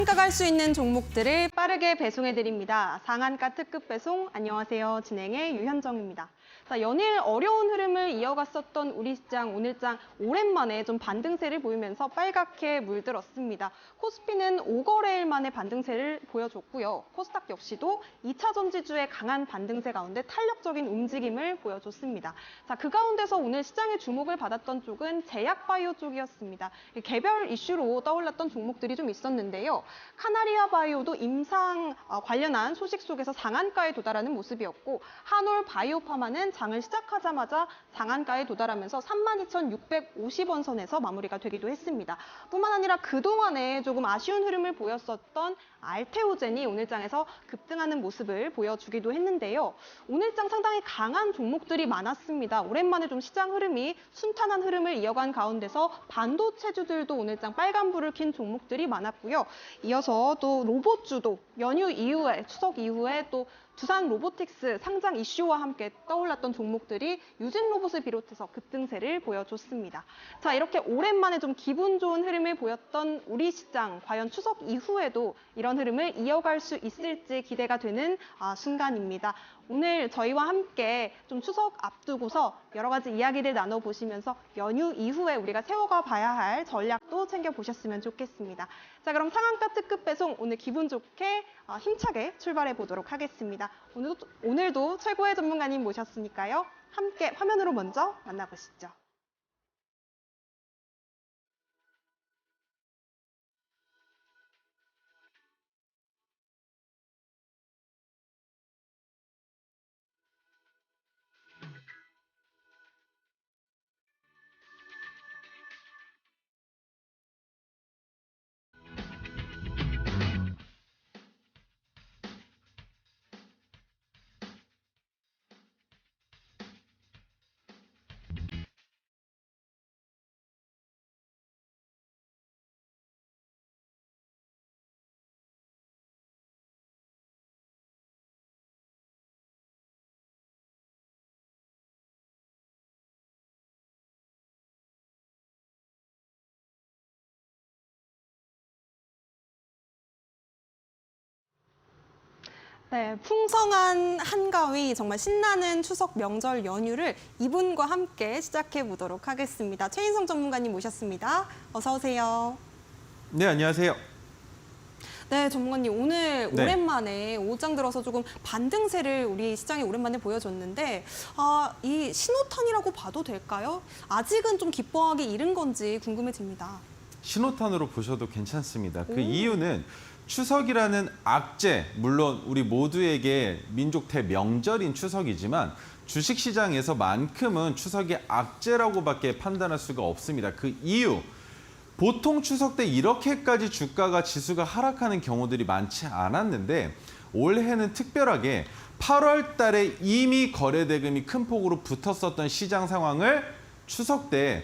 상가갈 수 있는 종목들을 빠르게 배송해드립니다. 상한가 특급 배송, 안녕하세요. 진행의 유현정입니다. 자, 연일 어려운 흐름을 이어갔었던 우리 시장, 오늘장 오랜만에 좀 반등세를 보이면서 빨갛게 물들었습니다. 코스피는 5거래일 만에 반등세를 보여줬고요. 코스닥 역시도 2차 전지주의 강한 반등세 가운데 탄력적인 움직임을 보여줬습니다. 자, 그 가운데서 오늘 시장의 주목을 받았던 쪽은 제약바이오 쪽이었습니다. 개별 이슈로 떠올랐던 종목들이 좀 있었는데요. 카나리아 바이오도 임상 관련한 소식 속에서 상한가에 도달하는 모습이었고, 한올 바이오파마는 장을 시작하자마자 상한가에 도달하면서 32,650원 선에서 마무리가 되기도 했습니다. 뿐만 아니라 그동안에 조금 아쉬운 흐름을 보였었던 알테오젠이 오늘장에서 급등하는 모습을 보여주기도 했는데요. 오늘장 상당히 강한 종목들이 많았습니다. 오랜만에 좀 시장 흐름이 순탄한 흐름을 이어간 가운데서 반도체주들도 오늘장 빨간불을 킨 종목들이 많았고요. 이어서 또 로봇주도 연휴 이후에, 추석 이후에 또 두산 로보틱스 상장 이슈와 함께 떠올랐던 종목들이 유진 로봇을 비롯해서 급등세를 보여줬습니다. 자, 이렇게 오랜만에 좀 기분 좋은 흐름을 보였던 우리 시장, 과연 추석 이후에도 이런 흐름을 이어갈 수 있을지 기대가 되는 순간입니다. 오늘 저희와 함께 좀 추석 앞두고서 여러 가지 이야기를 나눠보시면서 연휴 이후에 우리가 세워가 봐야 할 전략도 챙겨보셨으면 좋겠습니다. 자, 그럼 상한가 특급 배송 오늘 기분 좋게 힘차게 출발해 보도록 하겠습니다. 오늘도 최고의 전문가님 모셨으니까요. 함께 화면으로 먼저 만나보시죠. 네, 풍성한 한가위, 정말 신나는 추석 명절 연휴를 이분과 함께 시작해 보도록 하겠습니다. 최인성 전문가님 모셨습니다. 어서 오세요. 네, 안녕하세요. 네, 전문가님 오늘 네. 오랜만에 오장 들어서 조금 반등세를 우리 시장에 오랜만에 보여줬는데 이 신호탄이라고 봐도 될까요? 아직은 좀 기뻐하기 이른 건지 궁금해집니다. 신호탄으로 보셔도 괜찮습니다. 그 이유는 추석이라는 악재, 물론 우리 모두에게 민족 대명절인 추석이지만 주식시장에서만큼은 추석이 악재라고밖에 판단할 수가 없습니다. 그 이유, 보통 추석 때 이렇게까지 주가가 지수가 하락하는 경우들이 많지 않았는데 올해는 특별하게 8월 달에 이미 거래대금이 큰 폭으로 붙었었던 시장 상황을 추석 때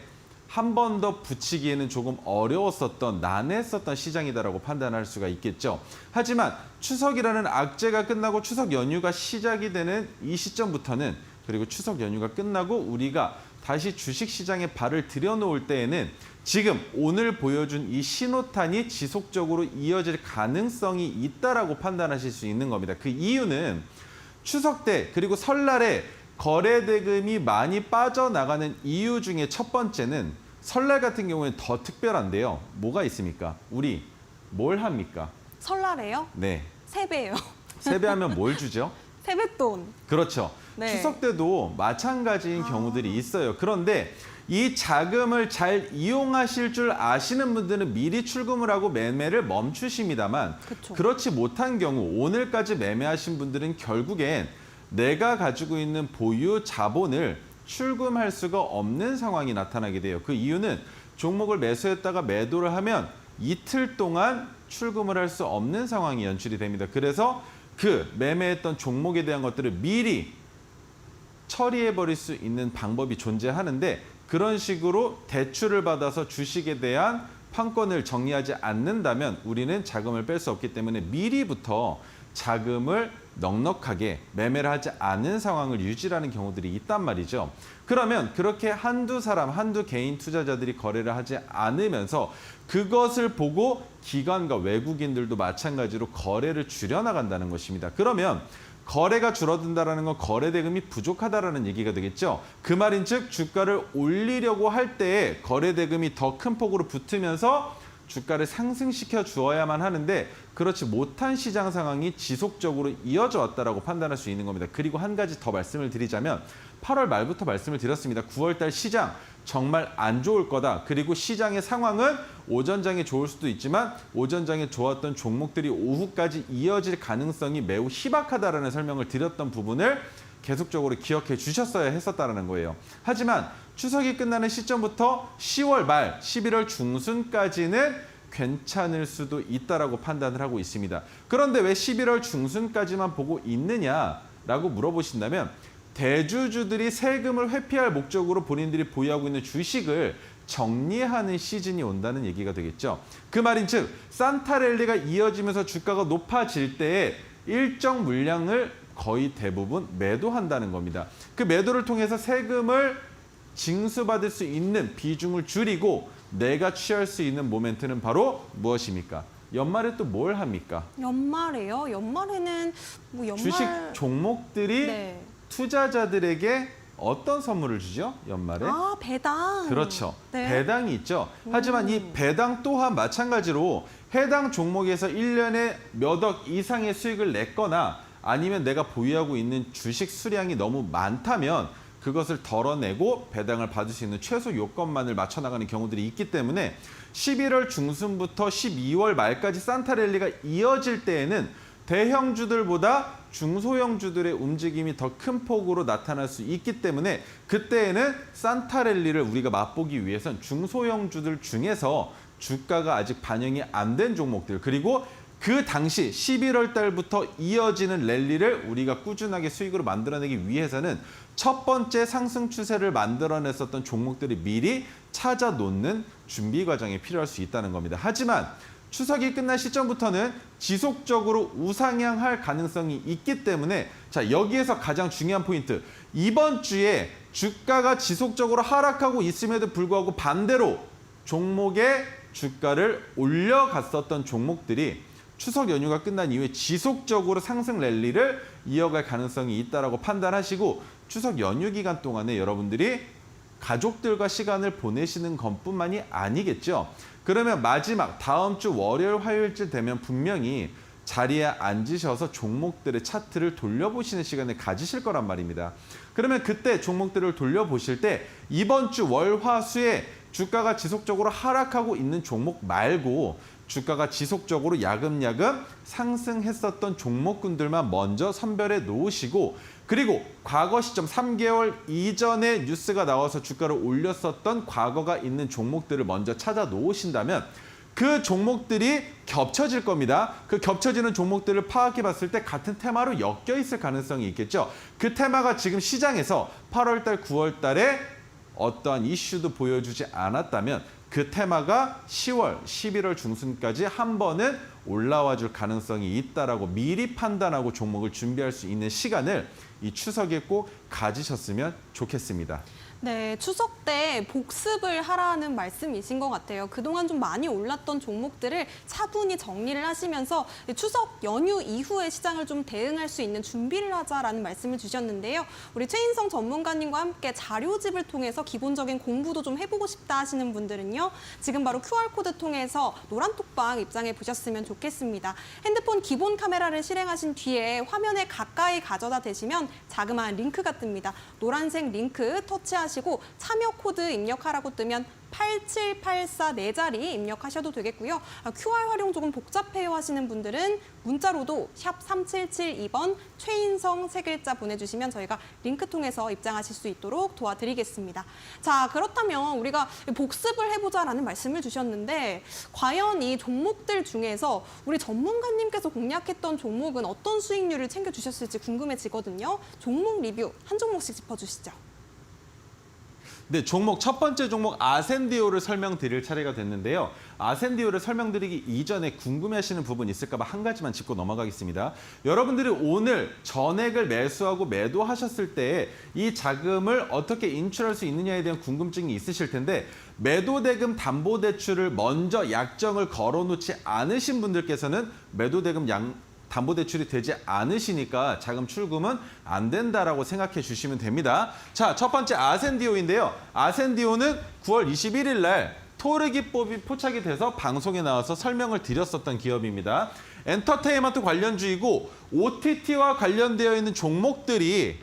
한 번 더 붙이기에는 조금 어려웠었던, 난해했었던 시장이다라고 판단할 수가 있겠죠. 하지만 추석이라는 악재가 끝나고 추석 연휴가 시작이 되는 이 시점부터는, 그리고 추석 연휴가 끝나고 우리가 다시 주식시장에 발을 들여놓을 때에는 지금 오늘 보여준 이 신호탄이 지속적으로 이어질 가능성이 있다라고 판단하실 수 있는 겁니다. 그 이유는 추석 때 그리고 설날에 거래대금이 많이 빠져나가는 이유 중에 첫 번째는 설날 같은 경우에는 더 특별한데요. 뭐가 있습니까? 우리 뭘 합니까? 설날에요? 네. 세배예요. 세배하면 뭘 주죠? 세뱃돈. 그렇죠. 네. 추석 때도 마찬가지인 경우들이 있어요. 그런데 이 자금을 잘 이용하실 줄 아시는 분들은 미리 출금을 하고 매매를 멈추십니다만, 그쵸. 그렇지 못한 경우 오늘까지 매매하신 분들은 결국엔 내가 가지고 있는 보유 자본을 출금할 수가 없는 상황이 나타나게 돼요. 그 이유는 종목을 매수했다가 매도를 하면 이틀 동안 출금을 할 수 없는 상황이 연출이 됩니다. 그래서 그 매매했던 종목에 대한 것들을 미리 처리해버릴 수 있는 방법이 존재하는데, 그런 식으로 대출을 받아서 주식에 대한 판권을 정리하지 않는다면 우리는 자금을 뺄 수 없기 때문에 미리부터 자금을 넉넉하게 매매를 하지 않은 상황을 유지하는 경우들이 있단 말이죠. 그러면 그렇게 한두 사람, 한두 개인 투자자들이 거래를 하지 않으면서 그것을 보고 기관과 외국인들도 마찬가지로 거래를 줄여나간다는 것입니다. 그러면 거래가 줄어든다는 건 거래 대금이 부족하다는 얘기가 되겠죠. 그 말인즉 주가를 올리려고 할 때에 거래 대금이 더 큰 폭으로 붙으면서 주가를 상승시켜 주어야만 하는데 그렇지 못한 시장 상황이 지속적으로 이어져 왔다라고 판단할 수 있는 겁니다. 그리고 한 가지 더 말씀을 드리자면 8월 말부터 말씀을 드렸습니다. 9월 달 시장 정말 안 좋을 거다. 그리고 시장의 상황은 오전장에 좋을 수도 있지만 오전장에 좋았던 종목들이 오후까지 이어질 가능성이 매우 희박하다라는 설명을 드렸던 부분을 계속적으로 기억해 주셨어야 했었다는 거예요. 하지만 추석이 끝나는 시점부터 10월 말, 11월 중순까지는 괜찮을 수도 있다라고 판단을 하고 있습니다. 그런데 왜 11월 중순까지만 보고 있느냐라고 물어보신다면 대주주들이 세금을 회피할 목적으로 본인들이 보유하고 있는 주식을 정리하는 시즌이 온다는 얘기가 되겠죠. 그 말인즉 산타랠리가 이어지면서 주가가 높아질 때에 일정 물량을 거의 대부분 매도한다는 겁니다. 그 매도를 통해서 세금을 징수받을 수 있는 비중을 줄이고 내가 취할 수 있는 모멘트는 바로 무엇입니까? 연말에 또 뭘 합니까? 연말에요? 연말에는 뭐 연말... 주식 종목들이 네. 투자자들에게 어떤 선물을 주죠? 연말에? 아, 배당. 그렇죠. 네. 배당이 있죠. 하지만 이 배당 또한 마찬가지로 해당 종목에서 1년에 몇 억 이상의 수익을 냈거나 아니면 내가 보유하고 있는 주식 수량이 너무 많다면 그것을 덜어내고 배당을 받을 수 있는 최소 요건만을 맞춰 나가는 경우들이 있기 때문에 11월 중순부터 12월 말까지 산타랠리가 이어질 때에는 대형주들보다 중소형주들의 움직임이 더 큰 폭으로 나타날 수 있기 때문에 그때에는 산타랠리를 우리가 맛보기 위해선 중소형주들 중에서 주가가 아직 반영이 안 된 종목들 그리고 그 당시 11월 달부터 이어지는 랠리를 우리가 꾸준하게 수익으로 만들어내기 위해서는 첫 번째 상승 추세를 만들어냈었던 종목들이 미리 찾아 놓는 준비 과정이 필요할 수 있다는 겁니다. 하지만 추석이 끝날 시점부터는 지속적으로 우상향할 가능성이 있기 때문에 자 여기에서 가장 중요한 포인트 이번 주에 주가가 지속적으로 하락하고 있음에도 불구하고 반대로 종목의 주가를 올려갔었던 종목들이 추석 연휴가 끝난 이후에 지속적으로 상승 랠리를 이어갈 가능성이 있다라고 판단하시고 추석 연휴 기간 동안에 여러분들이 가족들과 시간을 보내시는 것뿐만이 아니겠죠. 그러면 마지막 다음 주 월요일, 화요일쯤 되면 분명히 자리에 앉으셔서 종목들의 차트를 돌려보시는 시간을 가지실 거란 말입니다. 그러면 그때 종목들을 돌려보실 때 이번 주 월, 화, 수에 주가가 지속적으로 하락하고 있는 종목 말고 주가가 지속적으로 야금야금 상승했었던 종목군들만 먼저 선별해 놓으시고 그리고 과거 시점 3개월 이전에 뉴스가 나와서 주가를 올렸었던 과거가 있는 종목들을 먼저 찾아 놓으신다면 그 종목들이 겹쳐질 겁니다. 그 겹쳐지는 종목들을 파악해 봤을 때 같은 테마로 엮여 있을 가능성이 있겠죠. 그 테마가 지금 시장에서 8월 달, 9월 달에 어떠한 이슈도 보여주지 않았다면 그 테마가 10월, 11월 중순까지 한 번은 올라와 줄 가능성이 있다라고 미리 판단하고 종목을 준비할 수 있는 시간을 이 추석에 꼭 가지셨으면 좋겠습니다. 네, 추석 때 복습을 하라는 말씀이신 것 같아요. 그동안 좀 많이 올랐던 종목들을 차분히 정리를 하시면서 추석 연휴 이후에 시장을 좀 대응할 수 있는 준비를 하자라는 말씀을 주셨는데요. 우리 최인성 전문가님과 함께 자료집을 통해서 기본적인 공부도 좀 해보고 싶다 하시는 분들은요. 지금 바로 QR코드 통해서 노란톡방 입장해 보셨으면 좋겠습니다. 핸드폰 기본 카메라를 실행하신 뒤에 화면에 가까이 가져다 대시면 자그마한 링크가 뜹니다. 노란색 링크 터치하시고 참여 코드 입력하라고 뜨면 8784 네 자리 입력하셔도 되겠고요. QR 활용 조금 복잡해요 하시는 분들은 문자로도 샵 3772번 최인성 세 글자 보내주시면 저희가 링크 통해서 입장하실 수 있도록 도와드리겠습니다. 자, 그렇다면 우리가 복습을 해보자라는 말씀을 주셨는데 과연 이 종목들 중에서 우리 전문가님께서 공략했던 종목은 어떤 수익률을 챙겨주셨을지 궁금해지거든요. 종목 리뷰 한 종목씩 짚어주시죠. 네, 종목 첫 번째 종목 아센디오를 설명드릴 차례가 됐는데요. 아센디오를 설명드리기 이전에 궁금해하시는 부분 있을까 봐 한 가지만 짚고 넘어가겠습니다. 여러분들이 오늘 전액을 매수하고 매도하셨을 때 이 자금을 어떻게 인출할 수 있느냐에 대한 궁금증이 있으실 텐데 매도대금 담보대출을 먼저 약정을 걸어놓지 않으신 분들께서는 매도대금 담보대출이 되지 않으시니까 자금 출금은 안 된다라고 생각해 주시면 됩니다. 자, 첫 번째 아센디오인데요. 아센디오는 9월 21일 날 토르기법이 포착이 돼서 방송에 나와서 설명을 드렸었던 기업입니다. 엔터테인먼트 관련주이고 OTT와 관련되어 있는 종목들이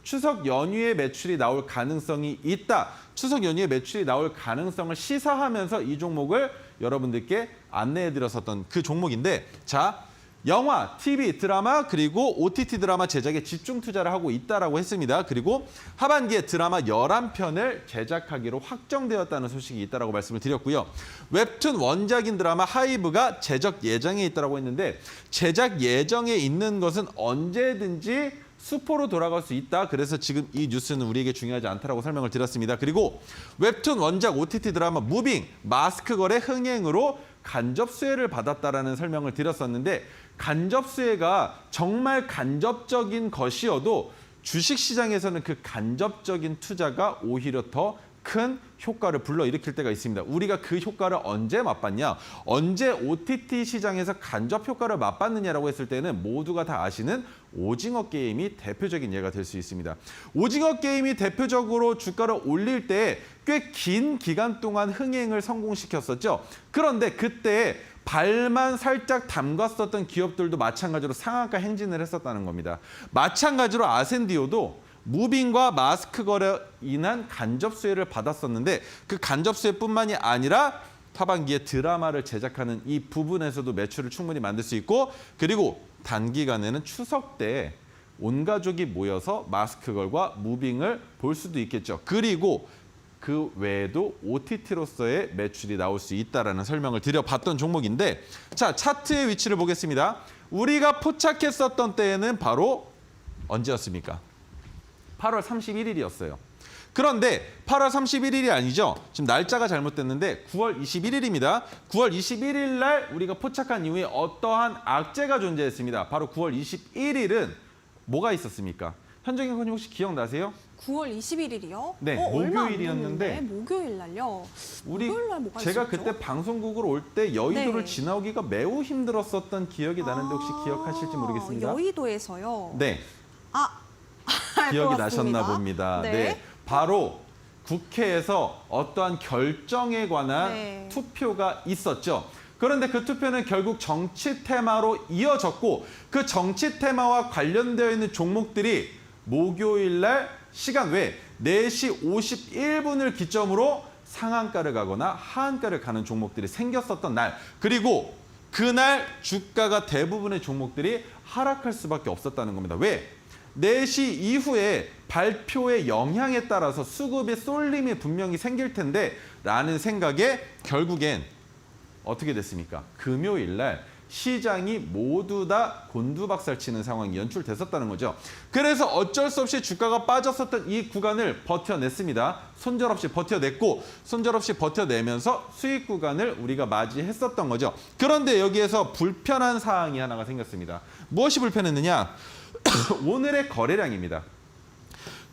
추석 연휴에 매출이 나올 가능성이 있다. 추석 연휴에 매출이 나올 가능성을 시사하면서 이 종목을 여러분들께 안내해드렸었던 그 종목인데, 자, 영화, TV, 드라마 그리고 OTT 드라마 제작에 집중 투자를 하고 있다라고 했습니다. 그리고 하반기에 드라마 11편을 제작하기로 확정되었다는 소식이 있다라고 말씀을 드렸고요. 웹툰 원작인 드라마 하이브가 제작 예정에 있다라고 했는데 제작 예정에 있는 것은 언제든지 수포로 돌아갈 수 있다. 그래서 지금 이 뉴스는 우리에게 중요하지 않다라고 설명을 드렸습니다. 그리고 웹툰 원작 OTT 드라마 무빙, 마스크 거래 흥행으로 간접 수혜를 받았다라는 설명을 드렸었는데 간접 수혜가 정말 간접적인 것이어도 주식시장에서는 그 간접적인 투자가 오히려 더 큰 효과를 불러일으킬 때가 있습니다. 우리가 그 효과를 언제 맛봤냐? 언제 OTT 시장에서 간접 효과를 맛봤느냐라고 했을 때는 모두가 다 아시는 오징어 게임이 대표적인 예가 될 수 있습니다. 오징어 게임이 대표적으로 주가를 올릴 때 꽤 긴 기간 동안 흥행을 성공시켰었죠. 그런데 그때 발만 살짝 담갔었던 기업들도 마찬가지로 상한가 행진을 했었다는 겁니다. 마찬가지로 아센디오도 무빙과 마스크 거래로 인한 간접 수혜를 받았었는데 그 간접 수혜뿐만이 아니라 하반기에 드라마를 제작하는 이 부분에서도 매출을 충분히 만들 수 있고, 그리고 단기간에는 추석 때 온 가족이 모여서 마스크 걸과 무빙을 볼 수도 있겠죠. 그리고 그 외에도 OTT로서의 매출이 나올 수 있다라는 설명을 드려봤던 종목인데, 자, 차트의 위치를 보겠습니다. 우리가 포착했었던 때에는 바로 언제였습니까? 8월 31일이었어요. 그런데 8월 31일이 아니죠. 지금 날짜가 잘못됐는데 9월 21일입니다. 9월 21일 날 우리가 포착한 이후에 어떠한 악재가 존재했습니다. 바로 9월 21일은 뭐가 있었습니까? 현정인 선생님 혹시 기억나세요? 9월 21일이요? 네, 얼마 안 목요일이었는데 됐는데, 목요일 날요. 목요일 날 뭐가 제가 있었죠? 그때 방송국으로 올 때 여의도를 네. 지나오기가 매우 힘들었었던 기억이 나는데 혹시 기억하실지 모르겠습니다. 여의도에서요. 네, 알 기억이 것 같습니다. 나셨나 봅니다. 네. 바로 국회에서 어떠한 결정에 관한 네. 투표가 있었죠. 그런데 그 투표는 결국 정치 테마로 이어졌고 그 정치 테마와 관련되어 있는 종목들이 목요일 날 시간 외에 4시 51분을 기점으로 상한가를 가거나 하한가를 가는 종목들이 생겼었던 날, 그리고 그날 주가가 대부분의 종목들이 하락할 수밖에 없었다는 겁니다. 왜? 4시 이후에 발표의 영향에 따라서 수급의 쏠림이 분명히 생길 텐데 라는 생각에 결국엔 어떻게 됐습니까? 금요일 날 시장이 모두 다 곤두박살치는 상황이 연출됐었다는 거죠. 그래서 어쩔 수 없이 주가가 빠졌었던 이 구간을 버텨냈습니다. 손절없이 버텨냈고 손절없이 버텨내면서 수익 구간을 우리가 맞이했었던 거죠. 그런데 여기에서 불편한 사항이 하나가 생겼습니다. 무엇이 불편했느냐? 오늘의 거래량입니다.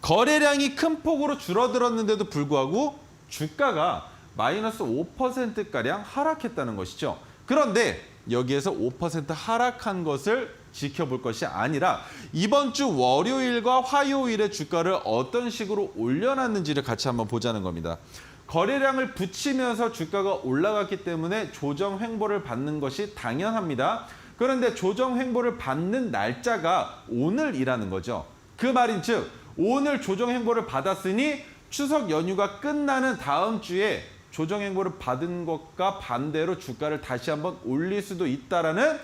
거래량이 큰 폭으로 줄어들었는데도 불구하고 주가가 마이너스 5%가량 하락했다는 것이죠. 그런데 여기에서 5% 하락한 것을 지켜볼 것이 아니라 이번 주 월요일과 화요일에 주가를 어떤 식으로 올려놨는지를 같이 한번 보자는 겁니다. 거래량을 붙이면서 주가가 올라갔기 때문에 조정 횡보를 받는 것이 당연합니다. 그런데 조정 횡보를 받는 날짜가 오늘이라는 거죠. 그 말인즉 오늘 조정 횡보를 받았으니 추석 연휴가 끝나는 다음 주에 조정 횡보를 받은 것과 반대로 주가를 다시 한번 올릴 수도 있다라는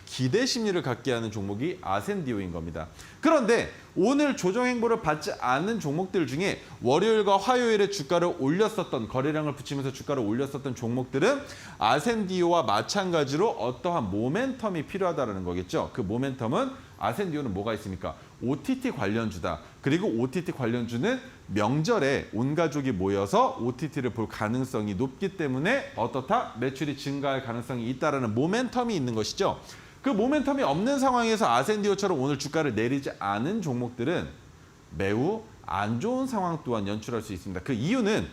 기대 심리를 갖게 하는 종목이 아센디오인 겁니다. 그런데 오늘 조정 횡보를 받지 않는 종목들 중에 월요일과 화요일에 주가를 올렸었던, 거래량을 붙이면서 주가를 올렸었던 종목들은 아센디오와 마찬가지로 어떠한 모멘텀이 필요하다는 거겠죠. 그 모멘텀은 아센디오는 뭐가 있습니까? OTT 관련주다. 그리고 OTT 관련주는 명절에 온 가족이 모여서 OTT를 볼 가능성이 높기 때문에 어떻다? 매출이 증가할 가능성이 있다라는 모멘텀이 있는 것이죠. 그 모멘텀이 없는 상황에서 아센디오처럼 오늘 주가를 내리지 않은 종목들은 매우 안 좋은 상황 또한 연출할 수 있습니다. 그 이유는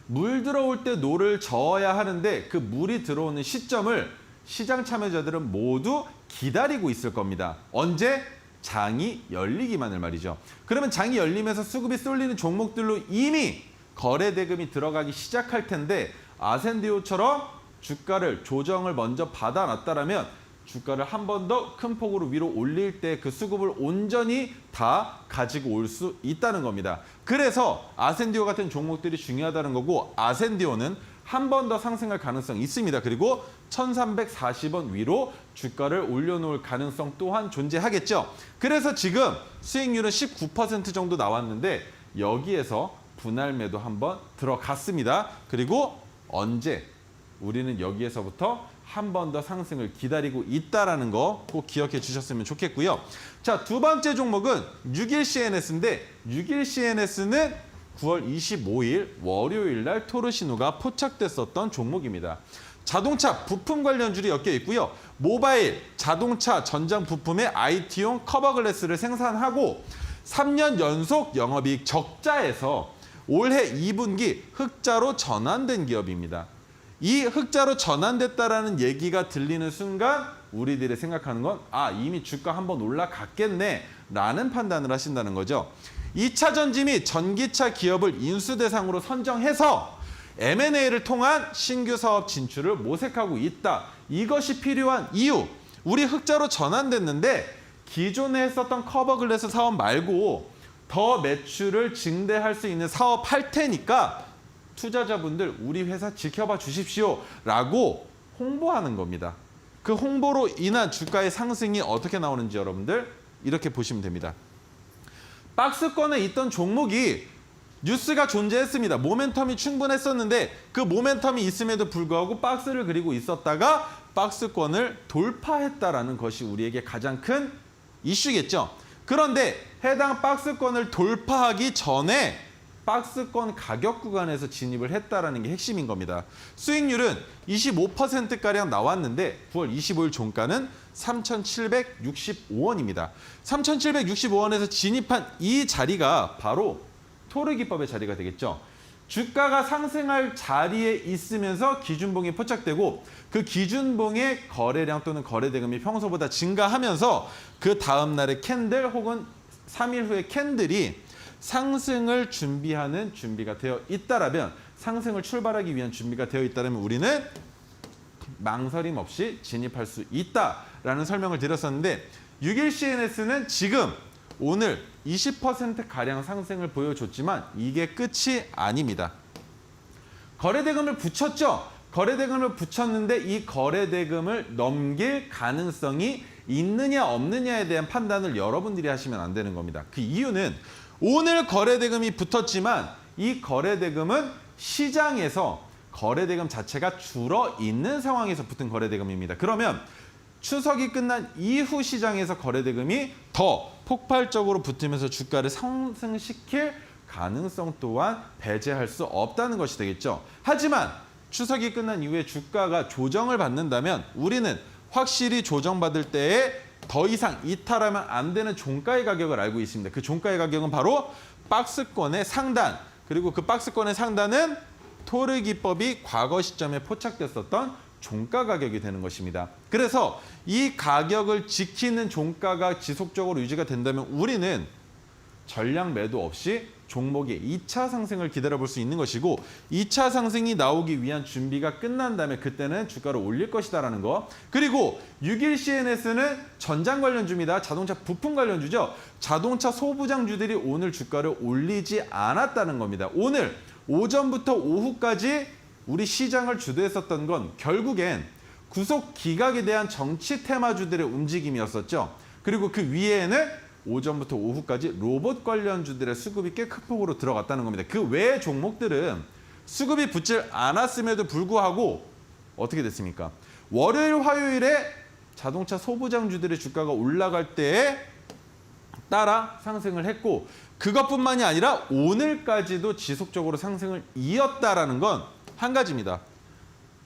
물 들어올 때 노를 저어야 하는데 그 물이 들어오는 시점을 시장 참여자들은 모두 기다리고 있을 겁니다. 언제? 장이 열리기만을 말이죠. 그러면 장이 열리면서 수급이 쏠리는 종목들로 이미 거래 대금이 들어가기 시작할 텐데 아센디오처럼 주가를 조정을 먼저 받아놨다라면 주가를 한 번 더 큰 폭으로 위로 올릴 때 그 수급을 온전히 다 가지고 올 수 있다는 겁니다. 그래서 아센디오 같은 종목들이 중요하다는 거고 아센디오는 한 번 더 상승할 가능성이 있습니다. 그리고 1340원 위로 주가를 올려놓을 가능성 또한 존재하겠죠. 그래서 지금 수익률은 19% 정도 나왔는데 여기에서 분할 매도 한번 들어갔습니다. 그리고 언제? 우리는 여기에서부터 한 번 더 상승을 기다리고 있다는 거 꼭 기억해 주셨으면 좋겠고요. 자, 두 번째 종목은 6일 CNS인데 6일 CNS는 9월 25일 월요일 날 토르시노가 포착됐었던 종목입니다. 자동차 부품 관련주로 엮여 있고요. 모바일 자동차 전장 부품의 IT용 커버글래스를 생산하고 3년 연속 영업이익 적자에서 올해 2분기 흑자로 전환된 기업입니다. 이 흑자로 전환됐다라는 얘기가 들리는 순간 우리들이 생각하는 건 이미 주가 한번 올라갔겠네 라는 판단을 하신다는 거죠. 2차 전지 및 전기차 기업을 인수 대상으로 선정해서 M&A를 통한 신규 사업 진출을 모색하고 있다. 이것이 필요한 이유. 우리 흑자로 전환됐는데 기존에 했었던 커버글래스 사업 말고 더 매출을 증대할 수 있는 사업 할 테니까 투자자분들 우리 회사 지켜봐 주십시오 라고 홍보하는 겁니다. 그 홍보로 인한 주가의 상승이 어떻게 나오는지 여러분들 이렇게 보시면 됩니다. 박스권에 있던 종목이 뉴스가 존재했습니다. 모멘텀이 충분했었는데 그 모멘텀이 있음에도 불구하고 박스를 그리고 있었다가 박스권을 돌파했다라는 것이 우리에게 가장 큰 이슈겠죠. 그런데 해당 박스권을 돌파하기 전에 박스권 가격 구간에서 진입을 했다라는 게 핵심인 겁니다. 수익률은 25%가량 나왔는데 9월 25일 종가는 3,765원입니다. 3,765원에서 진입한 이 자리가 바로 토르기법의 자리가 되겠죠. 주가가 상승할 자리에 있으면서 기준봉이 포착되고 그 기준봉의 거래량 또는 거래대금이 평소보다 증가하면서 그 다음 날의 캔들 혹은 3일 후의 캔들이 상승을 준비하는 준비가 되어 있다라면 상승을 출발하기 위한 준비가 되어 있다면 우리는 망설임 없이 진입할 수 있다라는 설명을 드렸었는데 6일 CNS는 지금 오늘 20%가량 상승을 보여줬지만 이게 끝이 아닙니다. 거래대금을 붙였죠. 거래대금을 붙였는데 이 거래대금을 넘길 가능성이 있느냐 없느냐에 대한 판단을 여러분들이 하시면 안 되는 겁니다. 그 이유는 오늘 거래대금이 붙었지만 이 거래대금은 시장에서 거래대금 자체가 줄어 있는 상황에서 붙은 거래대금입니다. 그러면 추석이 끝난 이후 시장에서 거래대금이 더 폭발적으로 붙으면서 주가를 상승시킬 가능성 또한 배제할 수 없다는 것이 되겠죠. 하지만 추석이 끝난 이후에 주가가 조정을 받는다면 우리는 확실히 조정받을 때에 더 이상 이탈하면 안 되는 종가의 가격을 알고 있습니다. 그 종가의 가격은 바로 박스권의 상단, 그리고 그 박스권의 상단은 토르기법이 과거 시점에 포착됐었던 종가 가격이 되는 것입니다. 그래서 이 가격을 지키는 종가가 지속적으로 유지가 된다면 우리는 전량 매도 없이 종목의 2차 상승을 기다려볼 수 있는 것이고 2차 상승이 나오기 위한 준비가 끝난 다음에 그때는 주가를 올릴 것이다라는 거. 그리고 6일 CNS는 전장 관련주입니다. 자동차 부품 관련주죠. 자동차 소부장주들이 오늘 주가를 올리지 않았다는 겁니다. 오늘 오전부터 오후까지 우리 시장을 주도했었던 건 결국엔 구속 기각에 대한 정치 테마주들의 움직임이었었죠. 그리고 그 위에는 오전부터 오후까지 로봇 관련주들의 수급이 꽤 큰 폭으로 들어갔다는 겁니다. 그 외의 종목들은 수급이 붙질 않았음에도 불구하고 어떻게 됐습니까? 월요일, 화요일에 자동차 소부장주들의 주가가 올라갈 때에 따라 상승을 했고 그것뿐만이 아니라 오늘까지도 지속적으로 상승을 이었다라는 건 한 가지입니다.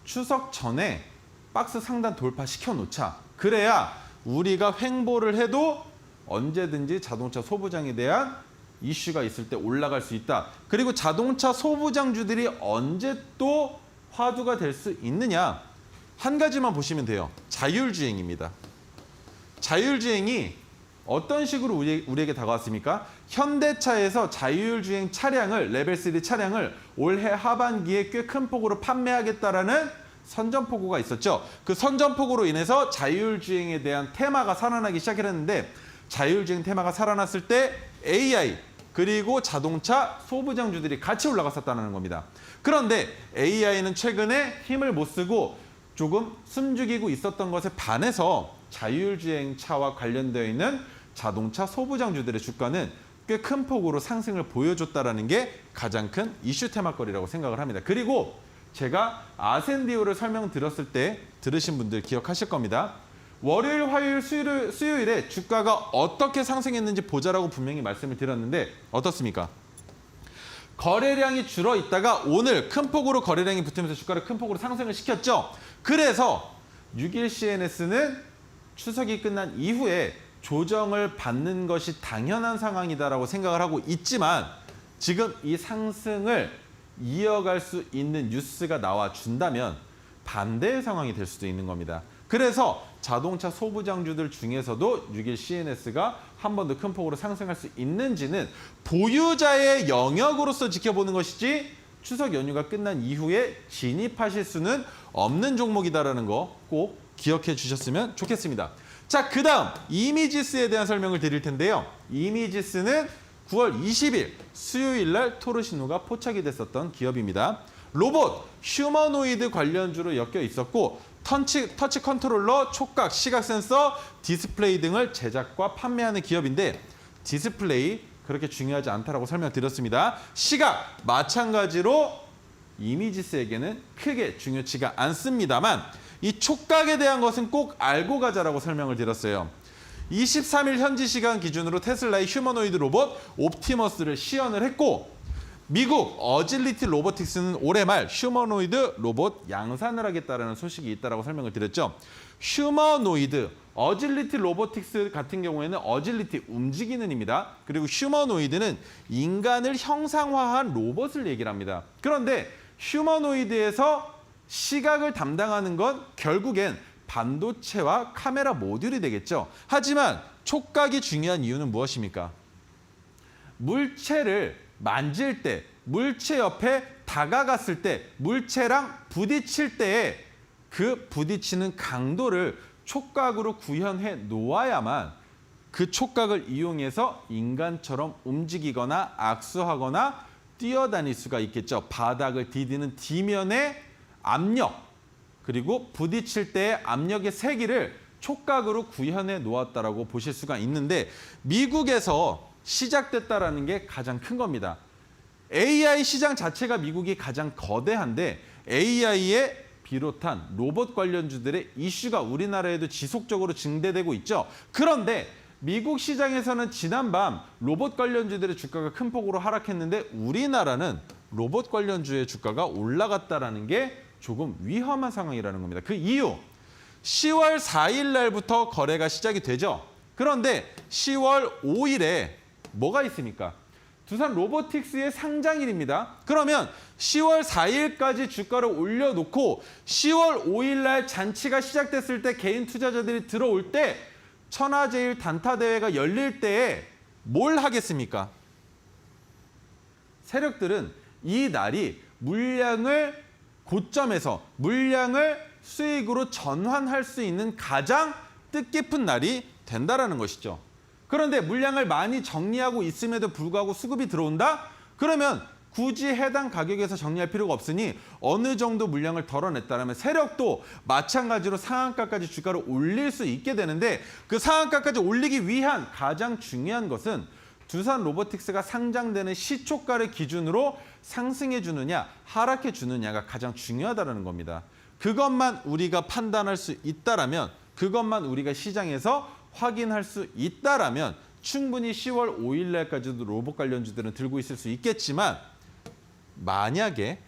추석 전에 박스 상단 돌파시켜 놓자. 그래야 우리가 횡보를 해도 언제든지 자동차 소부장에 대한 이슈가 있을 때 올라갈 수 있다. 그리고 자동차 소부장주들이 언제 또 화두가 될 수 있느냐. 한 가지만 보시면 돼요. 자율주행입니다. 자율주행이 어떤 식으로 우리에게 다가왔습니까? 현대차에서 자율주행 차량을 레벨 3 차량을 올해 하반기에 꽤 큰 폭으로 판매하겠다라는 선전포고가 있었죠. 그 선전포고로 인해서 자율주행에 대한 테마가 살아나기 시작했는데 자율주행 테마가 살아났을 때 AI 그리고 자동차 소부장주들이 같이 올라갔었다는 겁니다. 그런데 AI는 최근에 힘을 못 쓰고 조금 숨죽이고 있었던 것에 반해서 자율주행차와 관련되어 있는 자동차 소부장주들의 주가는 꽤 큰 폭으로 상승을 보여줬다는 게 가장 큰 이슈 테마거리라고 생각을 합니다. 그리고 제가 아센디오를 설명드렸을 때 들으신 분들 기억하실 겁니다. 월요일, 화요일, 수요일에 주가가 어떻게 상승했는지 보자라고 분명히 말씀을 드렸는데 어떻습니까? 거래량이 줄어 있다가 오늘 큰 폭으로 거래량이 붙으면서 주가를 큰 폭으로 상승을 시켰죠. 그래서 6일 CNS는 추석이 끝난 이후에 조정을 받는 것이 당연한 상황이다라고 생각을 하고 있지만 지금 이 상승을 이어갈 수 있는 뉴스가 나와준다면 반대의 상황이 될 수도 있는 겁니다. 그래서 자동차 소부장주들 중에서도 6일 CNS가 한 번 더 큰 폭으로 상승할 수 있는지는 보유자의 영역으로서 지켜보는 것이지 추석 연휴가 끝난 이후에 진입하실 수는 없는 종목이다라는 거 꼭 기억해 주셨으면 좋겠습니다. 자, 그 다음 이미지스에 대한 설명을 드릴 텐데요. 이미지스는 9월 20일 수요일 날 토르시노가 포착이 됐었던 기업입니다. 로봇, 휴머노이드 관련주로 엮여 있었고 터치 컨트롤러, 촉각, 시각 센서, 디스플레이 등을 제작과 판매하는 기업인데 디스플레이 그렇게 중요하지 않다라고 설명드렸습니다. 시각, 마찬가지로 이미지스에게는 크게 중요치가 않습니다만 이 촉각에 대한 것은 꼭 알고 가자라고 설명을 드렸어요. 23일 현지 시간 기준으로 테슬라의 휴머노이드 로봇 옵티머스를 시연을 했고 미국 어질리티 로보틱스는 올해 말 휴머노이드 로봇 양산을 하겠다는 소식이 있다고 설명을 드렸죠. 휴머노이드, 어질리티 로보틱스 같은 경우에는 어질리티 움직이는입니다. 그리고 휴머노이드는 인간을 형상화한 로봇을 얘기를 합니다. 그런데 휴머노이드에서 시각을 담당하는 건 결국엔 반도체와 카메라 모듈이 되겠죠. 하지만 촉각이 중요한 이유는 무엇입니까? 물체를 만질 때, 물체 옆에 다가갔을 때, 물체랑 부딪힐 때에 그 부딪히는 강도를 촉각으로 구현해 놓아야만 그 촉각을 이용해서 인간처럼 움직이거나 악수하거나 뛰어다닐 수가 있겠죠. 바닥을 디디는 디면의 압력, 그리고 부딪힐 때의 압력의 세기를 촉각으로 구현해 놓았다라고 보실 수가 있는데 미국에서 시작됐다라는 게 가장 큰 겁니다. AI 시장 자체가 미국이 가장 거대한데 AI에 비롯한 로봇 관련주들의 이슈가 우리나라에도 지속적으로 증대되고 있죠. 그런데 미국 시장에서는 지난밤 로봇 관련주들의 주가가 큰 폭으로 하락했는데 우리나라는 로봇 관련주의 주가가 올라갔다라는 게 조금 위험한 상황이라는 겁니다. 그 이유, 10월 4일 날부터 거래가 시작이 되죠. 그런데 10월 5일에 뭐가 있습니까? 두산 로보틱스의 상장일입니다. 그러면 10월 4일까지 주가를 올려놓고 10월 5일 날 잔치가 시작됐을 때 개인 투자자들이 들어올 때 천하제일 단타 대회가 열릴 때에 뭘 하겠습니까? 세력들은 이 날이 물량을 고점에서 물량을 수익으로 전환할 수 있는 가장 뜻깊은 날이 된다라는 것이죠. 그런데 물량을 많이 정리하고 있음에도 불구하고 수급이 들어온다? 그러면 굳이 해당 가격에서 정리할 필요가 없으니 어느 정도 물량을 덜어냈다면 세력도 마찬가지로 상한가까지 주가를 올릴 수 있게 되는데 그 상한가까지 올리기 위한 가장 중요한 것은 두산 로보틱스가 상장되는 시초가를 기준으로 상승해 주느냐 하락해 주느냐가 가장 중요하다는 겁니다. 그것만 우리가 판단할 수 있다라면 그것만 우리가 시장에서 확인할 수 있다라면 충분히 10월 5일 날까지도 로봇 관련주들은 들고 있을 수 있겠지만 만약에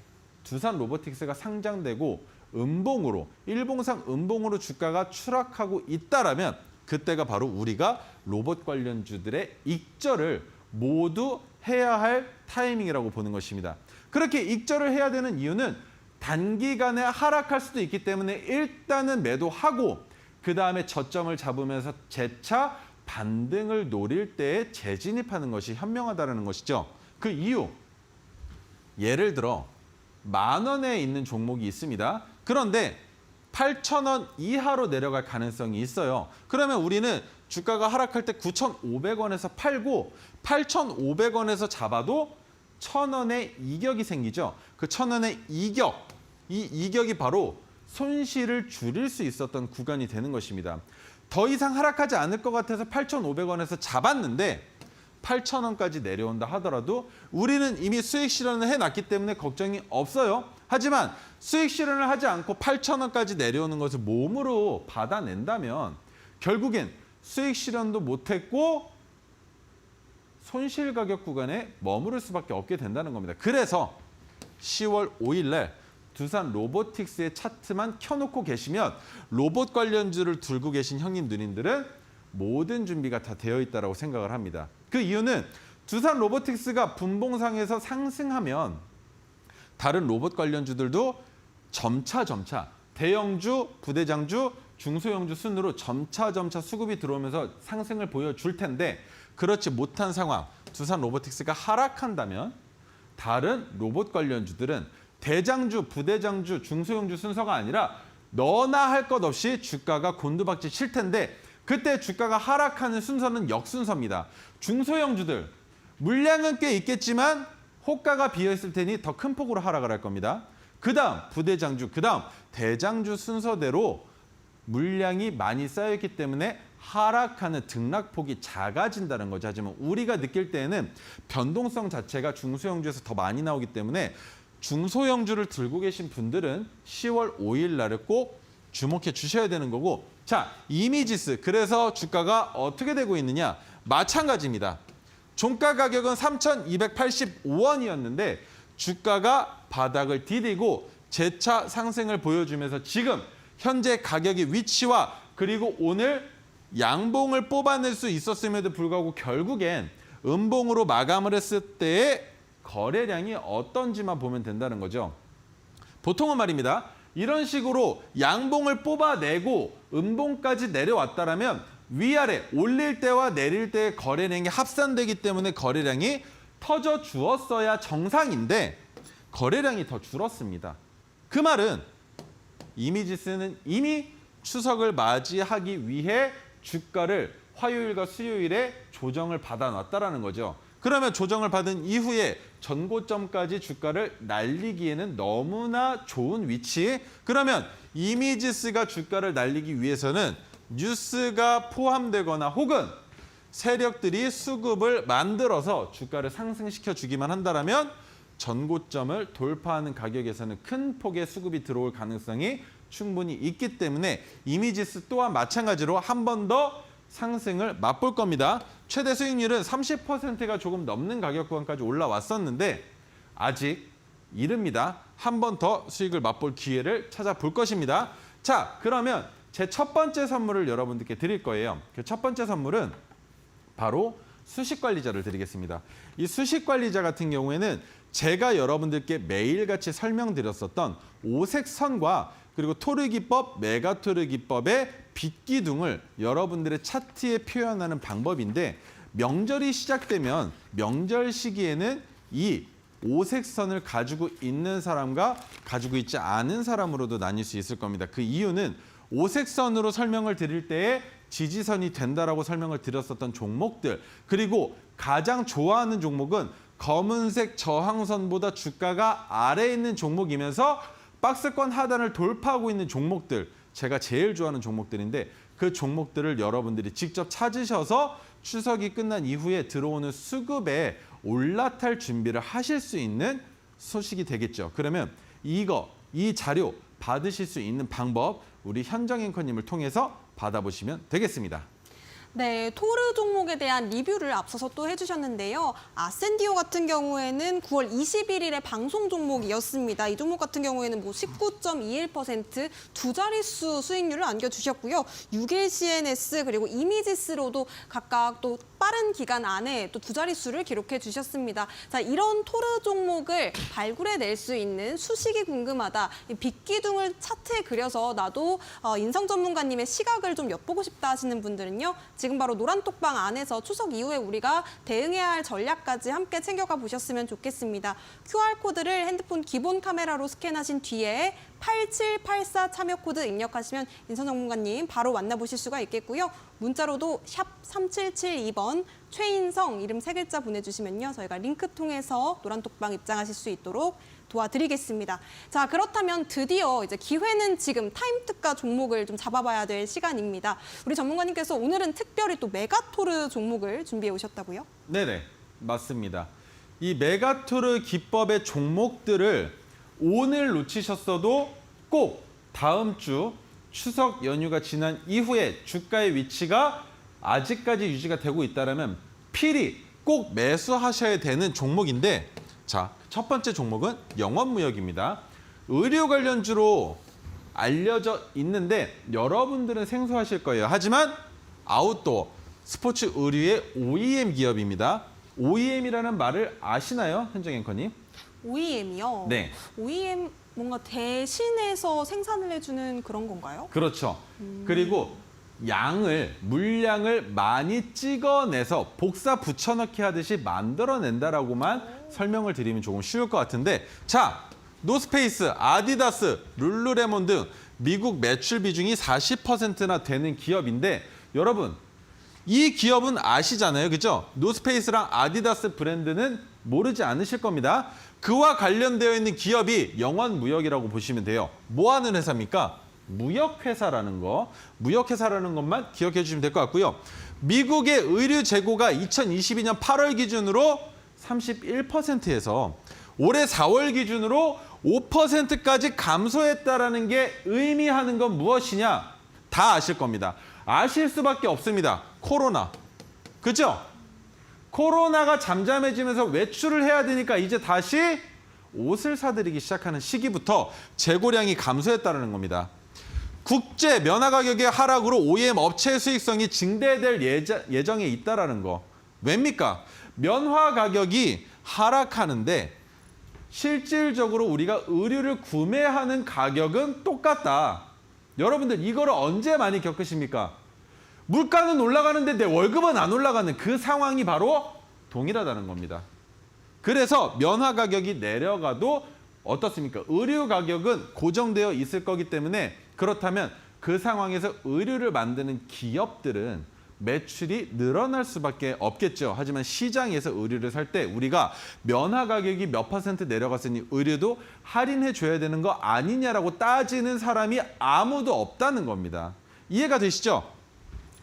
두산 로보틱스가 상장되고 음봉으로 일봉상 음봉으로 주가가 추락하고 있다라면 그때가 바로 우리가 로봇 관련주들의 익절을 모두 해야 할 타이밍이라고 보는 것입니다. 그렇게 익절을 해야 되는 이유는 단기간에 하락할 수도 있기 때문에 일단은 매도하고 그 다음에 저점을 잡으면서 재차 반등을 노릴 때에 재진입하는 것이 현명하다는 것이죠. 그 이유, 예를 들어 10,000원에 있는 종목이 있습니다. 그런데 8,000원 이하로 내려갈 가능성이 있어요. 그러면 우리는 주가가 하락할 때 9,500원에서 팔고 8,500원에서 잡아도 1,000원의 이격이 생기죠. 그 1,000원의 이격, 이 이격이 바로 손실을 줄일 수 있었던 구간이 되는 것입니다. 더 이상 하락하지 않을 것 같아서 8,500원에서 잡았는데 8,000원까지 내려온다 하더라도 우리는 이미 수익 실현을 해놨기 때문에 걱정이 없어요. 하지만 수익 실현을 하지 않고 8,000원까지 내려오는 것을 몸으로 받아낸다면 결국엔 수익 실현도 못했고 손실 가격 구간에 머무를 수밖에 없게 된다는 겁니다. 그래서 10월 5일 날 두산 로보틱스의 차트만 켜놓고 계시면 로봇 관련주를 들고 계신 형님 누님들은 모든 준비가 다 되어 있다고 생각을 합니다. 그 이유는 두산 로보틱스가 분봉상에서 상승하면 다른 로봇 관련주들도 점차 대형주, 부대장주, 중소형주 순으로 점차 수급이 들어오면서 상승을 보여줄 텐데 그렇지 못한 상황, 두산 로보틱스가 하락한다면 다른 로봇 관련주들은 대장주, 부대장주, 중소형주 순서가 아니라 너나 할 것 없이 주가가 곤두박질 칠 텐데 그때 주가가 하락하는 순서는 역순서입니다. 중소형주들, 물량은 꽤 있겠지만 호가가 비어있을 테니 더 큰 폭으로 하락을 할 겁니다. 그 다음 부대장주, 그 다음 대장주 순서대로 물량이 많이 쌓여있기 때문에 하락하는 등락폭이 작아진다는 거죠. 하지만 우리가 느낄 때에는 변동성 자체가 중소형주에서 더 많이 나오기 때문에 중소형주를 들고 계신 분들은 10월 5일 날을 꼭 주목해 주셔야 되는 거고 자, 이미지스. 그래서 주가가 어떻게 되고 있느냐? 마찬가지입니다. 종가 가격은 3,285원이었는데 주가가 바닥을 디디고 재차 상승을 보여주면서 지금 현재 가격의 위치와 그리고 오늘 양봉을 뽑아낼 수 있었음에도 불구하고 결국엔 음봉으로 마감을 했을 때의 거래량이 어떤지만 보면 된다는 거죠. 보통은 말입니다. 이런 식으로 양봉을 뽑아내고 음봉까지 내려왔다라면 위아래 올릴 때와 내릴 때의 거래량이 합산되기 때문에 거래량이 터져 주었어야 정상인데 거래량이 더 줄었습니다. 그 말은 이미지스는 이미 추석을 맞이하기 위해 주가를 화요일과 수요일에 조정을 받아놨다라는 거죠. 그러면 조정을 받은 이후에 전고점까지 주가를 날리기에는 너무나 좋은 위치. 그러면 이미지스가 주가를 날리기 위해서는 뉴스가 포함되거나 혹은 세력들이 수급을 만들어서 주가를 상승시켜 주기만 한다면 전고점을 돌파하는 가격에서는 큰 폭의 수급이 들어올 가능성이 충분히 있기 때문에 이미지스 또한 마찬가지로 한 번 더 상승을 맛볼 겁니다. 최대 수익률은 30%가 조금 넘는 가격 구간까지 올라왔었는데 아직 이릅니다. 한 번 더 수익을 맛볼 기회를 찾아볼 것입니다. 자, 그러면 제 첫 번째 선물을 여러분들께 드릴 거예요. 그 첫 번째 선물은 바로 수식관리자를 드리겠습니다. 이 수식관리자 같은 경우에는 제가 여러분들께 매일같이 설명드렸었던 오색선과 그리고 토르기법, 메가토르기법의 빗기둥을 여러분들의 차트에 표현하는 방법인데 명절이 시작되면 명절 시기에는 이 오색선을 가지고 있는 사람과 가지고 있지 않은 사람으로도 나뉠 수 있을 겁니다. 그 이유는 오색선으로 설명을 드릴 때에 지지선이 된다라고 설명을 드렸었던 종목들 그리고 가장 좋아하는 종목은 검은색 저항선보다 주가가 아래에 있는 종목이면서 박스권 하단을 돌파하고 있는 종목들 제가 제일 좋아하는 종목들인데 그 종목들을 여러분들이 직접 찾으셔서 추석이 끝난 이후에 들어오는 수급에 올라탈 준비를 하실 수 있는 소식이 되겠죠. 그러면 이 자료 받으실 수 있는 방법 우리 현정 앵커님을 통해서 받아보시면 되겠습니다. 네, 토르 종목에 대한 리뷰를 앞서서 또 해주셨는데요. 아센디오 같은 경우에는 9월 21일에 방송 종목이었습니다. 이 종목 같은 경우에는 뭐 19.21% 두 자릿수 수익률을 안겨주셨고요. UKCNS 그리고 이미지스로도 각각 또 빠른 기간 안에 또 두 자릿수를 기록해 주셨습니다. 자, 이런 토르 종목을 발굴해낼 수 있는 수식이 궁금하다. 이 빅기둥을 차트에 그려서 나도 인성 전문가님의 시각을 좀 엿보고 싶다 하시는 분들은요. 지금 바로 노란톡방 안에서 추석 이후에 우리가 대응해야 할 전략까지 함께 챙겨가 보셨으면 좋겠습니다. QR코드를 핸드폰 기본 카메라로 스캔하신 뒤에 8784 참여 코드 입력하시면 인선 전문가님 바로 만나보실 수가 있겠고요. 문자로도 샵 3772번 최인성 이름 3글자 보내주시면요. 저희가 링크 통해서 노란톡방 입장하실 수 있도록 도와드리겠습니다. 자, 그렇다면 드디어 이제 기회는 지금 타임특가 종목을 좀 잡아봐야 될 시간입니다. 우리 전문가님께서 오늘은 특별히 또 메가토르 종목을 준비해 오셨다고요? 네네, 맞습니다. 이 메가토르 기법의 종목들을 오늘 놓치셨어도 꼭 다음 주 추석 연휴가 지난 이후에 주가의 위치가 아직까지 유지가 되고 있다면 필히 꼭 매수하셔야 되는 종목인데, 자, 첫 번째 종목은 영업무역입니다. 의료 관련주로 알려져 있는데 여러분들은 생소하실 거예요. 하지만 아웃도어, 스포츠 의류의 OEM 기업입니다. OEM이라는 말을 아시나요, 현정 앵커님? OEM이요? 네. OEM 뭔가 대신해서 생산을 해주는 그런 건가요? 그렇죠. 그리고 물량을 많이 찍어내서 복사 붙여넣기 하듯이 만들어낸다라고만 설명을 드리면 조금 쉬울 것 같은데, 자, 노스페이스, 아디다스, 룰루레몬 등 미국 매출 비중이 40%나 되는 기업인데, 여러분 이 기업은 아시잖아요, 그죠? 노스페이스랑 아디다스 브랜드는 모르지 않으실 겁니다. 그와 관련되어 있는 기업이 영원무역이라고 보시면 돼요. 뭐 하는 회사입니까? 무역회사라는 거, 무역회사라는 것만 기억해 주시면 될 것 같고요. 미국의 의류 재고가 2022년 8월 기준으로 31%에서 올해 4월 기준으로 5%까지 감소했다라는 게 의미하는 건 무엇이냐? 다 아실 겁니다. 아실 수밖에 없습니다. 코로나. 그죠? 코로나가 잠잠해지면서 외출을 해야 되니까 이제 다시 옷을 사들이기 시작하는 시기부터 재고량이 감소했다는 겁니다. 국제 면화 가격의 하락으로 OEM 업체의 수익성이 증대될 예정에 있다는 거. 왜입니까? 면화 가격이 하락하는데 실질적으로 우리가 의류를 구매하는 가격은 똑같다. 여러분들 이거를 언제 많이 겪으십니까? 물가는 올라가는데 내 월급은 안 올라가는 그 상황이 바로 동일하다는 겁니다. 그래서 면화 가격이 내려가도 어떻습니까? 의류 가격은 고정되어 있을 거기 때문에, 그렇다면 그 상황에서 의류를 만드는 기업들은 매출이 늘어날 수밖에 없겠죠. 하지만 시장에서 의류를 살 때 우리가 면화 가격이 몇 % 내려갔으니 의류도 할인해 줘야 되는 거 아니냐라고 따지는 사람이 아무도 없다는 겁니다. 이해가 되시죠?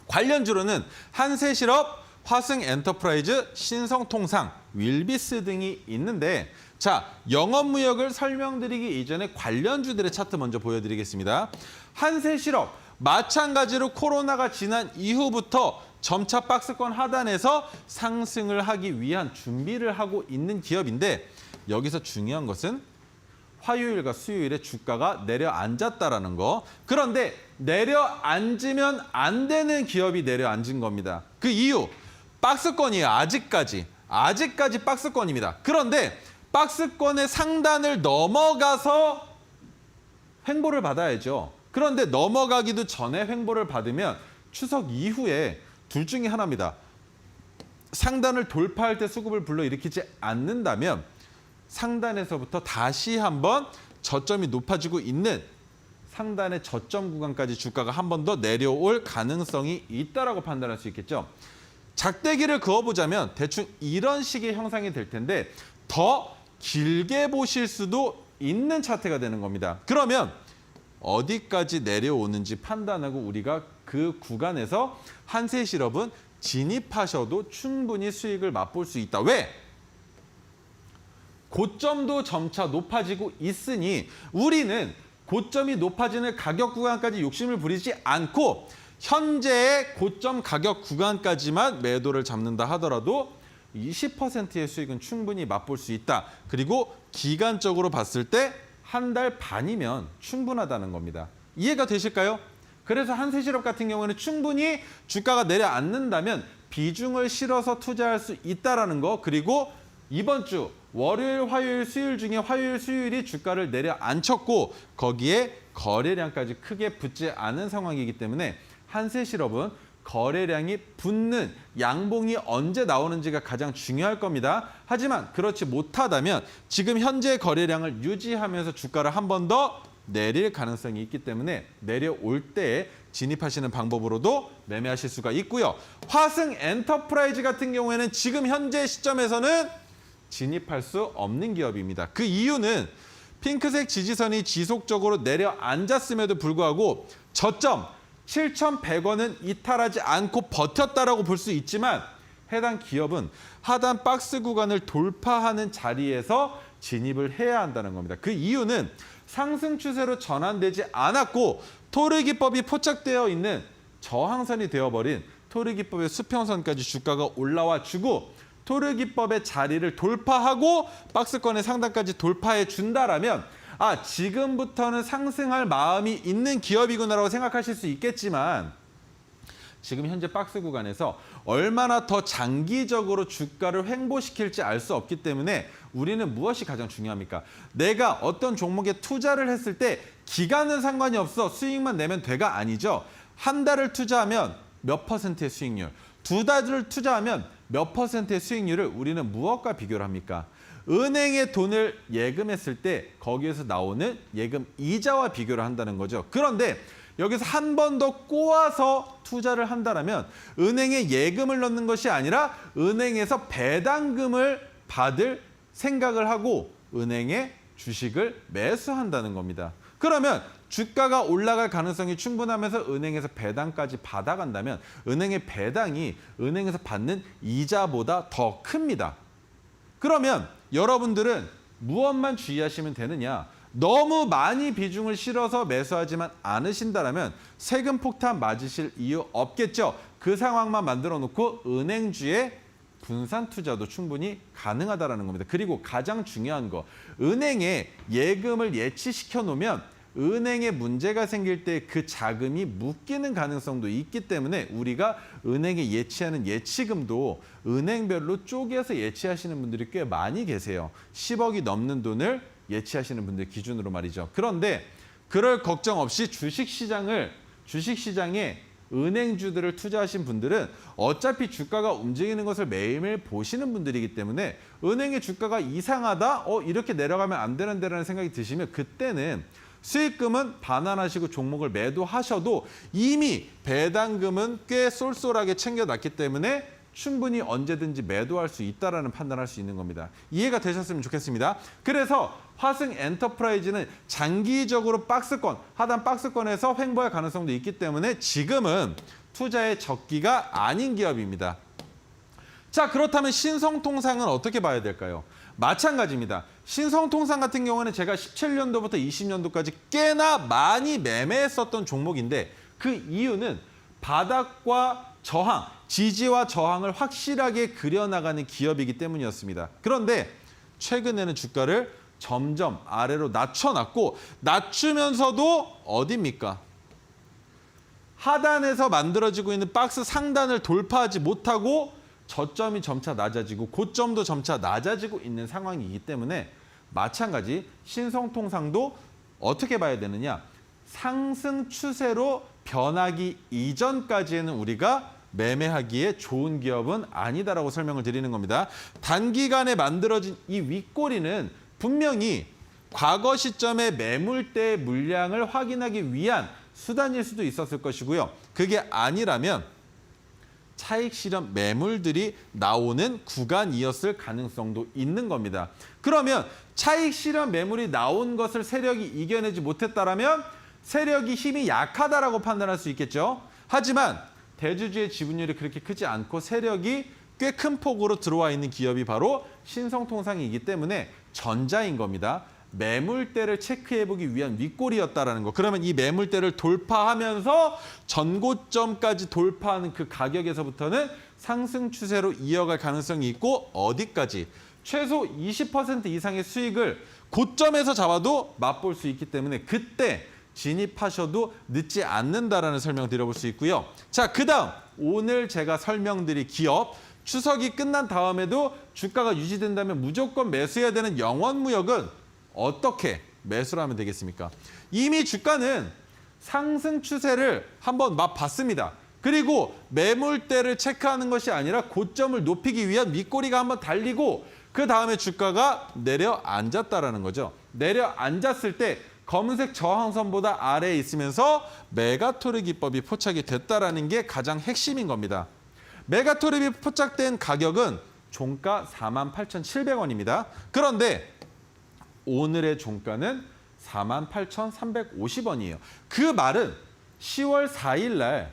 관련주로는 한세실업, 화승엔터프라이즈, 신성통상, 윌비스 등이 있는데, 자, 영업무역을 설명드리기 이전에 관련주들의 차트 먼저 보여드리겠습니다. 한세실업, 마찬가지로 코로나가 지난 이후부터 점차 박스권 하단에서 상승을 하기 위한 준비를 하고 있는 기업인데, 여기서 중요한 것은 화요일과 수요일에 주가가 내려앉았다라는 거. 그런데 내려앉으면 안 되는 기업이 내려앉은 겁니다. 그 이유, 박스권이에요. 아직까지 박스권입니다. 그런데 박스권의 상단을 넘어가서 횡보를 받아야죠. 그런데 넘어가기도 전에 횡보를 받으면 추석 이후에 둘 중에 하나입니다. 상단을 돌파할 때 수급을 불러일으키지 않는다면 상단에서부터 다시 한번 저점이 높아지고 있는 상단의 저점 구간까지 주가가 한 번 더 내려올 가능성이 있다라고 판단할 수 있겠죠. 작대기를 그어보자면 대충 이런 식의 형상이 될 텐데 더 길게 보실 수도 있는 차트가 되는 겁니다. 그러면 어디까지 내려오는지 판단하고 우리가 그 구간에서 한세실업은 진입하셔도 충분히 수익을 맛볼 수 있다. 왜? 고점도 점차 높아지고 있으니 우리는 고점이 높아지는 가격 구간까지 욕심을 부리지 않고 현재의 고점 가격 구간까지만 매도를 잡는다 하더라도 20%의 수익은 충분히 맛볼 수 있다. 그리고 기간적으로 봤을 때 한 달 반이면 충분하다는 겁니다. 이해가 되실까요? 그래서 한세실업 같은 경우에는 충분히 주가가 내려앉는다면 비중을 실어서 투자할 수 있다는 거. 그리고 이번 주 월요일, 화요일, 수요일 중에 화요일, 수요일이 주가를 내려앉혔고 거기에 거래량까지 크게 붙지 않은 상황이기 때문에 한세실업은 거래량이 붙는 양봉이 언제 나오는지가 가장 중요할 겁니다. 하지만 그렇지 못하다면 지금 현재 거래량을 유지하면서 주가를 한 번 더 내릴 가능성이 있기 때문에 내려올 때에 진입하시는 방법으로도 매매하실 수가 있고요. 화승 엔터프라이즈 같은 경우에는 지금 현재 시점에서는 진입할 수 없는 기업입니다. 그 이유는 핑크색 지지선이 지속적으로 내려앉았음에도 불구하고 저점 7,100원은 이탈하지 않고 버텼다라고 볼 수 있지만 해당 기업은 하단 박스 구간을 돌파하는 자리에서 진입을 해야 한다는 겁니다. 그 이유는 상승 추세로 전환되지 않았고 토르기법이 포착되어 있는 저항선이 되어버린 토르기법의 수평선까지 주가가 올라와 주고 토르기법의 자리를 돌파하고 박스권의 상단까지 돌파해 준다라면 지금부터는 상승할 마음이 있는 기업이구나라고 생각하실 수 있겠지만 지금 현재 박스 구간에서 얼마나 더 장기적으로 주가를 횡보시킬지 알 수 없기 때문에 우리는 무엇이 가장 중요합니까? 내가 어떤 종목에 투자를 했을 때 기간은 상관이 없어 수익만 내면 돼가 아니죠. 한 달을 투자하면 몇 퍼센트의 수익률, 두 달을 투자하면 몇 퍼센트의 수익률을 우리는 무엇과 비교를 합니까? 은행에 돈을 예금했을 때 거기에서 나오는 예금 이자와 비교를 한다는 거죠. 그런데 여기서 한 번 더 꼬아서 투자를 한다면 은행에 예금을 넣는 것이 아니라 은행에서 배당금을 받을 생각을 하고 은행에 주식을 매수한다는 겁니다. 그러면 주가가 올라갈 가능성이 충분하면서 은행에서 배당까지 받아간다면 은행의 배당이 은행에서 받는 이자보다 더 큽니다. 그러면 여러분들은 무엇만 주의하시면 되느냐? 너무 많이 비중을 실어서 매수하지만 않으신다면 세금 폭탄 맞으실 이유 없겠죠. 그 상황만 만들어 놓고 은행주의 분산 투자도 충분히 가능하다는 겁니다. 그리고 가장 중요한 거, 은행에 예금을 예치시켜 놓으면 은행에 문제가 생길 때 그 자금이 묶이는 가능성도 있기 때문에 우리가 은행에 예치하는 예치금도 은행별로 쪼개서 예치하시는 분들이 꽤 많이 계세요. 10억이 넘는 돈을 예치하시는 분들 기준으로 말이죠. 그런데 그럴 걱정 없이 주식시장에 은행주들을 투자하신 분들은 어차피 주가가 움직이는 것을 매일매일 보시는 분들이기 때문에 은행의 주가가 이상하다? 이렇게 내려가면 안 되는데라는 생각이 드시면 그때는 수익금은 반환하시고 종목을 매도하셔도 이미 배당금은 꽤 쏠쏠하게 챙겨놨기 때문에 충분히 언제든지 매도할 수 있다라는 판단할 수 있는 겁니다. 이해가 되셨으면 좋겠습니다. 그래서 화승 엔터프라이즈는 장기적으로 박스권, 하단 박스권에서 횡보할 가능성도 있기 때문에 지금은 투자의 적기가 아닌 기업입니다. 자, 그렇다면 신성통상은 어떻게 봐야 될까요? 마찬가지입니다. 신성통상 같은 경우는 제가 17년도부터 20년도까지 꽤나 많이 매매했었던 종목인데 그 이유는 바닥과 저항, 지지와 저항을 확실하게 그려나가는 기업이기 때문이었습니다. 그런데 최근에는 주가를 점점 아래로 낮춰놨고 낮추면서도 어디입니까? 하단에서 만들어지고 있는 박스 상단을 돌파하지 못하고 저점이 점차 낮아지고 고점도 점차 낮아지고 있는 상황이기 때문에 마찬가지 신성통상도 어떻게 봐야 되느냐? 상승 추세로 변하기 이전까지에는 우리가 매매하기에 좋은 기업은 아니다라고 설명을 드리는 겁니다. 단기간에 만들어진 이 윗꼬리는 분명히 과거 시점의 매물대의 물량을 확인하기 위한 수단일 수도 있었을 것이고요. 그게 아니라면 차익 실현 매물들이 나오는 구간이었을 가능성도 있는 겁니다. 그러면 차익 실현 매물이 나온 것을 세력이 이겨내지 못했다라면 세력이 힘이 약하다라고 판단할 수 있겠죠. 하지만 대주주의 지분율이 그렇게 크지 않고 세력이 꽤 큰 폭으로 들어와 있는 기업이 바로 신성통상이기 때문에 전자인 겁니다. 매물대를 체크해보기 위한 윗골이었다라는 거. 그러면 이 매물대를 돌파하면서 전고점까지 돌파하는 그 가격에서부터는 상승 추세로 이어갈 가능성이 있고 어디까지? 최소 20% 이상의 수익을 고점에서 잡아도 맛볼 수 있기 때문에 그때 진입하셔도 늦지 않는다라는 설명 드려볼 수 있고요. 자, 그다음 오늘 제가 설명드릴 기업 추석이 끝난 다음에도 주가가 유지된다면 무조건 매수해야 되는 영원무역은 어떻게 매수를 하면 되겠습니까? 이미 주가는 상승 추세를 한번 맛봤습니다. 그리고 매물대를 체크하는 것이 아니라 고점을 높이기 위한 윗꼬리가 한번 달리고 그 다음에 주가가 내려앉았다라는 거죠. 내려앉았을 때 검은색 저항선보다 아래에 있으면서 메가토르 기법이 포착이 됐다라는 게 가장 핵심인 겁니다. 메가토르 포착된 가격은 종가 48,700원입니다. 그런데 오늘의 종가는 48,350원이에요. 그 말은 10월 4일 날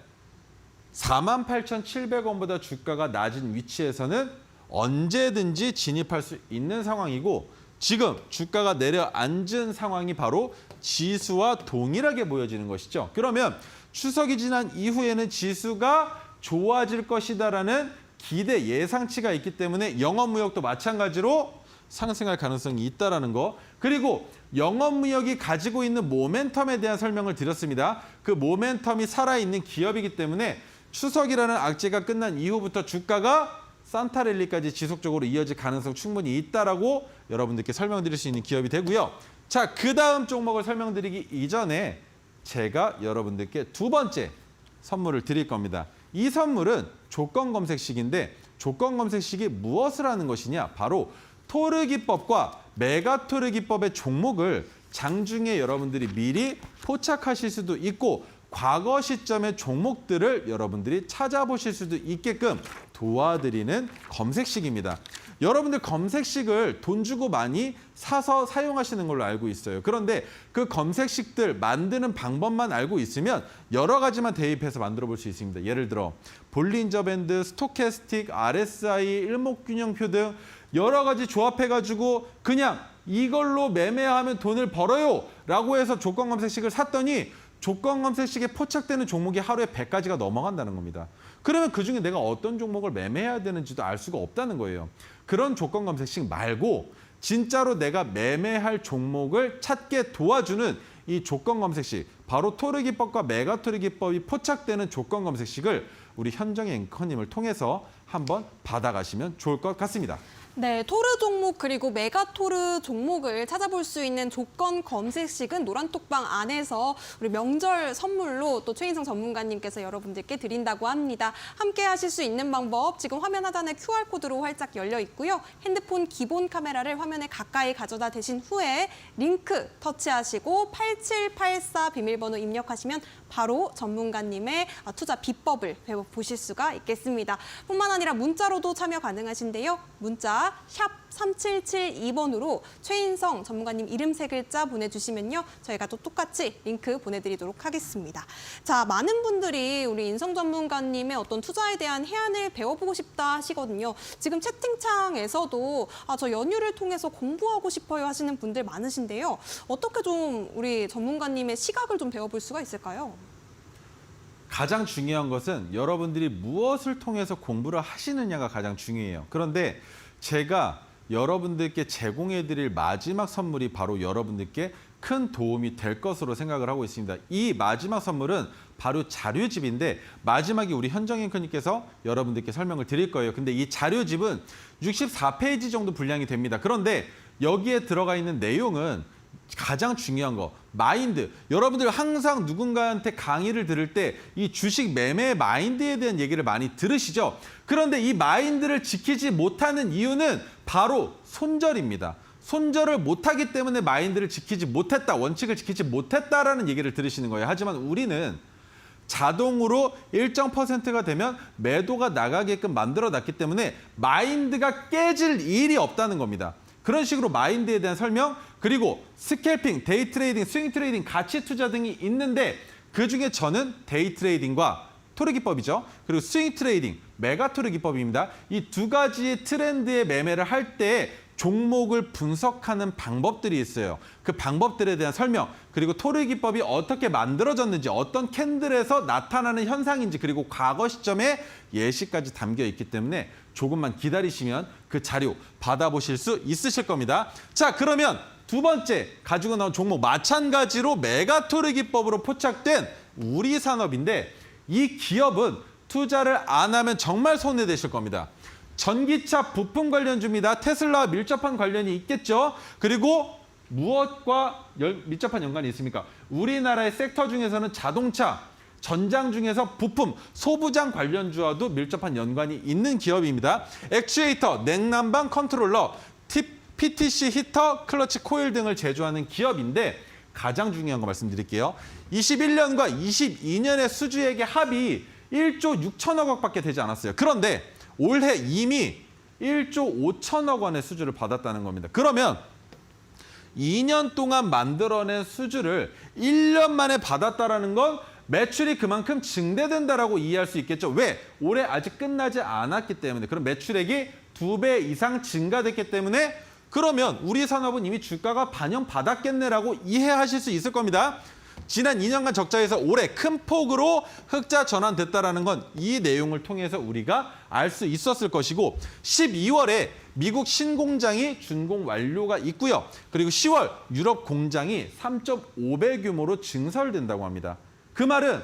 48,700원보다 주가가 낮은 위치에서는 언제든지 진입할 수 있는 상황이고 지금 주가가 내려앉은 상황이 바로 지수와 동일하게 보여지는 것이죠. 그러면 추석이 지난 이후에는 지수가 좋아질 것이다라는 기대 예상치가 있기 때문에 영업무역도 마찬가지로 상승할 가능성이 있다라는 거. 그리고 영업무역이 가지고 있는 모멘텀에 대한 설명을 드렸습니다. 그 모멘텀이 살아있는 기업이기 때문에 추석이라는 악재가 끝난 이후부터 주가가 산타랠리까지 지속적으로 이어질 가능성 충분히 있다라고 여러분들께 설명드릴 수 있는 기업이 되고요. 자, 그 다음 종목을 설명드리기 이전에 제가 여러분들께 두 번째 선물을 드릴 겁니다. 이 선물은 조건 검색식인데 조건 검색식이 무엇을 하는 것이냐? 바로 토르 기법과 메가토르 기법의 종목을 장중에 여러분들이 미리 포착하실 수도 있고 과거 시점의 종목들을 여러분들이 찾아보실 수도 있게끔 도와드리는 검색식입니다. 여러분들 검색식을 돈 주고 많이 사서 사용하시는 걸로 알고 있어요. 그런데 그 검색식들 만드는 방법만 알고 있으면 여러 가지만 대입해서 만들어 볼 수 있습니다. 예를 들어 볼린저 밴드, 스토캐스틱, RSI, 일목균형표 등 여러 가지 조합해가지고 그냥 이걸로 매매하면 돈을 벌어요 라고 해서 조건 검색식을 샀더니 조건 검색식에 포착되는 종목이 하루에 100가지가 넘어간다는 겁니다. 그러면 그중에 내가 어떤 종목을 매매해야 되는지도 알 수가 없다는 거예요. 그런 조건 검색식 말고 진짜로 내가 매매할 종목을 찾게 도와주는 이 조건 검색식, 바로 토르 기법과 메가토르 기법이 포착되는 조건 검색식을 우리 현정의 앵커님을 통해서 한번 받아가시면 좋을 것 같습니다. 네, 토르 종목 그리고 메가토르 종목을 찾아볼 수 있는 조건 검색식은 노란톡방 안에서 우리 명절 선물로 또 최인성 전문가님께서 여러분들께 드린다고 합니다. 함께 하실 수 있는 방법 지금 화면 하단에 QR코드로 활짝 열려 있고요. 핸드폰 기본 카메라를 화면에 가까이 가져다 대신 후에 링크 터치하시고 8784 비밀번호 입력하시면 바로 전문가님의 투자 비법을 배워보실 수가 있겠습니다. 뿐만 아니라 문자로도 참여 가능하신데요. 문자 샵 3772번으로 최인성 전문가님 이름 3글자 보내주시면요. 저희가 또 똑같이 링크 보내드리도록 하겠습니다. 자, 많은 분들이 우리 인성 전문가님의 어떤 투자에 대한 해안을 배워보고 싶다 하시거든요. 지금 채팅창에서도 저 연휴를 통해서 공부하고 싶어요 하시는 분들 많으신데요. 어떻게 좀 우리 전문가님의 시각을 좀 배워볼 수가 있을까요? 가장 중요한 것은 여러분들이 무엇을 통해서 공부를 하시느냐가 가장 중요해요. 그런데 제가 여러분들께 제공해드릴 마지막 선물이 바로 여러분들께 큰 도움이 될 것으로 생각을 하고 있습니다. 이 마지막 선물은 바로 자료집인데 마지막에 우리 현정 앵커님께서 여러분들께 설명을 드릴 거예요. 근데 이 자료집은 64페이지 정도 분량이 됩니다. 그런데 여기에 들어가 있는 내용은 가장 중요한 거, 마인드. 여러분들 항상 누군가한테 강의를 들을 때 이 주식 매매 마인드에 대한 얘기를 많이 들으시죠? 그런데 이 마인드를 지키지 못하는 이유는 바로 손절입니다. 손절을 못하기 때문에 마인드를 지키지 못했다, 원칙을 지키지 못했다라는 얘기를 들으시는 거예요. 하지만 우리는 자동으로 일정 %가 되면 매도가 나가게끔 만들어놨기 때문에 마인드가 깨질 일이 없다는 겁니다. 그런 식으로 마인드에 대한 설명, 그리고 스캘핑, 데이 트레이딩, 스윙 트레이딩, 가치 투자 등이 있는데 그중에 저는 데이 트레이딩과 토르 기법이죠. 그리고 스윙 트레이딩, 메가토르 기법입니다. 이 두 가지의 트렌드의 매매를 할 때 종목을 분석하는 방법들이 있어요. 그 방법들에 대한 설명, 그리고 토르 기법이 어떻게 만들어졌는지, 어떤 캔들에서 나타나는 현상인지, 그리고 과거 시점의 예시까지 담겨 있기 때문에 조금만 기다리시면 그 자료 받아보실 수 있으실 겁니다. 자, 그러면 두 번째 가지고 나온 종목, 마찬가지로 메가토르 기법으로 포착된 우리산업인데, 이 기업은 투자를 안 하면 정말 손해되실 겁니다. 전기차 부품 관련주입니다. 테슬라와 밀접한 관련이 있겠죠. 그리고 무엇과 밀접한 연관이 있습니까? 우리나라의 섹터 중에서는 자동차, 전장 중에서 부품, 소부장 관련주와도 밀접한 연관이 있는 기업입니다. 액추에이터, 냉난방 컨트롤러, PTC 히터, 클러치 코일 등을 제조하는 기업인데, 가장 중요한 거 말씀드릴게요. 21년과 22년의 수주액의 합이 1조 6천억 원밖에 되지 않았어요. 그런데 올해 이미 1조 5천억 원의 수주를 받았다는 겁니다. 그러면 2년 동안 만들어낸 수주를 1년 만에 받았다는 건 매출이 그만큼 증대된다라고 이해할 수 있겠죠. 왜? 올해 아직 끝나지 않았기 때문에. 그럼 매출액이 2배 이상 증가됐기 때문에, 그러면 우리 산업은 이미 주가가 반영받았겠네라고 이해하실 수 있을 겁니다. 지난 2년간 적자에서 올해 큰 폭으로 흑자 전환됐다는 건 이 내용을 통해서 우리가 알 수 있었을 것이고, 12월에 미국 신공장이 준공 완료가 있고요. 그리고 10월 유럽 공장이 3.5배 규모로 증설된다고 합니다. 그 말은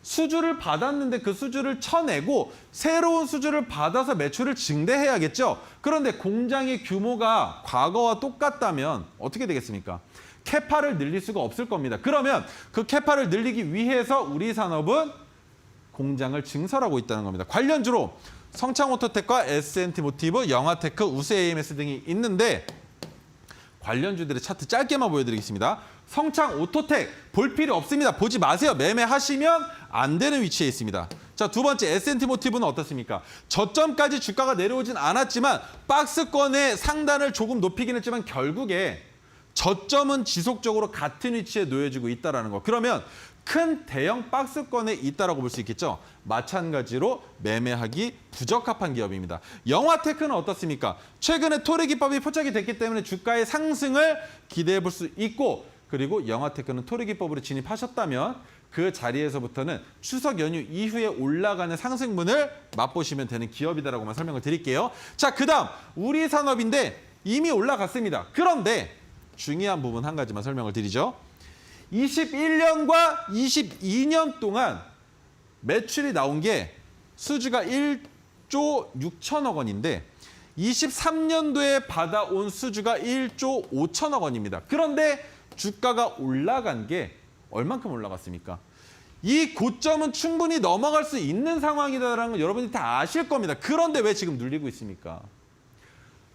수주를 받았는데 그 수주를 쳐내고 새로운 수주를 받아서 매출을 증대해야겠죠. 그런데 공장의 규모가 과거와 똑같다면 어떻게 되겠습니까? 캐파를 늘릴 수가 없을 겁니다. 그러면 그 캐파를 늘리기 위해서 우리 산업은 공장을 증설하고 있다는 겁니다. 관련주로 성창오토텍과 S&T모티브, 영화테크, 우스AMS 등이 있는데, 관련주들의 차트 짧게만 보여드리겠습니다. 성창오토텍 볼 필요 없습니다. 보지 마세요. 매매하시면 안 되는 위치에 있습니다. 자, 두 번째 S&T모티브는 어떻습니까? 저점까지 주가가 내려오진 않았지만 박스권의 상단을 조금 높이긴 했지만 결국에 저점은 지속적으로 같은 위치에 놓여지고 있다는 거. 그러면 큰 대형 박스권에 있다라고 볼 수 있겠죠. 마찬가지로 매매하기 부적합한 기업입니다. 영화테크는 어떻습니까? 최근에 토르 기법이 포착이 됐기 때문에 주가의 상승을 기대해 볼 수 있고, 그리고 영화테크는 토르 기법으로 진입하셨다면 그 자리에서부터는 추석 연휴 이후에 올라가는 상승분을 맛보시면 되는 기업이다라고만 설명을 드릴게요. 자, 그다음 우리 산업인데 이미 올라갔습니다. 그런데 중요한 부분 한 가지만 설명을 드리죠. 21년과 22년 동안 매출이 나온 게 수주가 1조 6천억 원인데 23년도에 받아온 수주가 1조 5천억 원입니다. 그런데 주가가 올라간 게 얼만큼 올라갔습니까? 이 고점은 충분히 넘어갈 수 있는 상황이다라는 걸 여러분이 다 아실 겁니다. 그런데 왜 지금 눌리고 있습니까?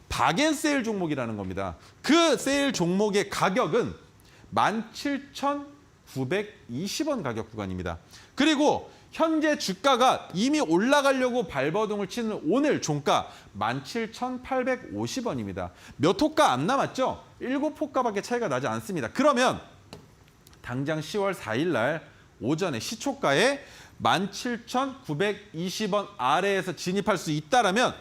박앤세일 종목이라는 겁니다. 그 세일 종목의 가격은 17,920원 가격 구간입니다. 그리고 현재 주가가 이미 올라가려고 발버둥을 치는 오늘 종가 17,850원입니다. 몇 호가 안 남았죠? 7호가밖에 차이가 나지 않습니다. 그러면 당장 10월 4일 날 오전에 시초가에 17,920원 아래에서 진입할 수 있다라면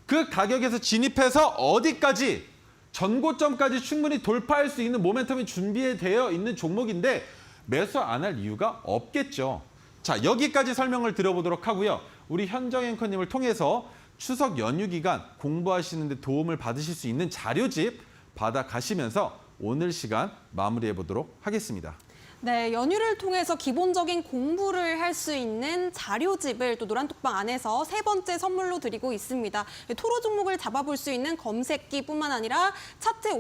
그 가격에서 진입해서 어디까지, 전고점까지 충분히 돌파할 수 있는 모멘텀이 준비되어 있는 종목인데 매수 안 할 이유가 없겠죠. 자, 여기까지 설명을 드려보도록 하고요. 우리 현정 앵커님을 통해서 추석 연휴 기간 공부하시는 데 도움을 받으실 수 있는 자료집 받아가시면서 오늘 시간 마무리해 보도록 하겠습니다. 네, 연휴를 통해서 기본적인 공부를 할 수 있는 자료집을 또 노란톡방 안에서 세 번째 선물로 드리고 있습니다. 토로 종목을 잡아볼 수 있는 검색기뿐만 아니라 차트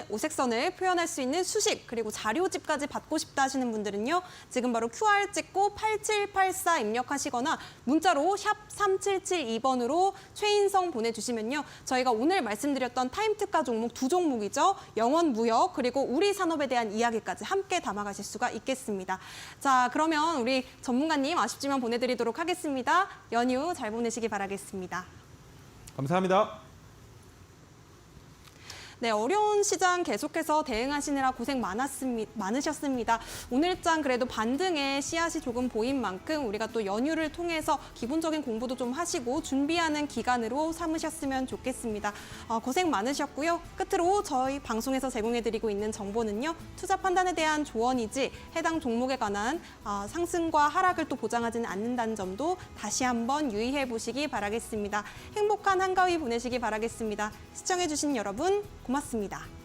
오색선을 표현할 수 있는 수식, 그리고 자료집까지 받고 싶다 하시는 분들은요. 지금 바로 QR 찍고 8784 입력하시거나 문자로 샵 3772번으로 최인성 보내주시면요. 저희가 오늘 말씀드렸던 타임특가 종목 두 종목이죠. 영원무역 그리고 우리산업에 대한 이야기까지 함께 담아가실 수가 있겠습니다. 자, 그러면 우리 전문가님 아쉽지만 보내드리도록 하겠습니다. 연휴 잘 보내시기 바라겠습니다. 감사합니다. 네, 어려운 시장 계속해서 대응하시느라 고생 많으셨습니다. 오늘장 그래도 반등의 씨앗이 조금 보인 만큼 우리가 또 연휴를 통해서 기본적인 공부도 좀 하시고 준비하는 기간으로 삼으셨으면 좋겠습니다. 고생 많으셨고요. 끝으로 저희 방송에서 제공해드리고 있는 정보는요. 투자 판단에 대한 조언이지 해당 종목에 관한 상승과 하락을 또 보장하지는 않는다는 점도 다시 한번 유의해 보시기 바라겠습니다. 행복한 한가위 보내시기 바라겠습니다. 시청해주신 여러분 고맙습니다.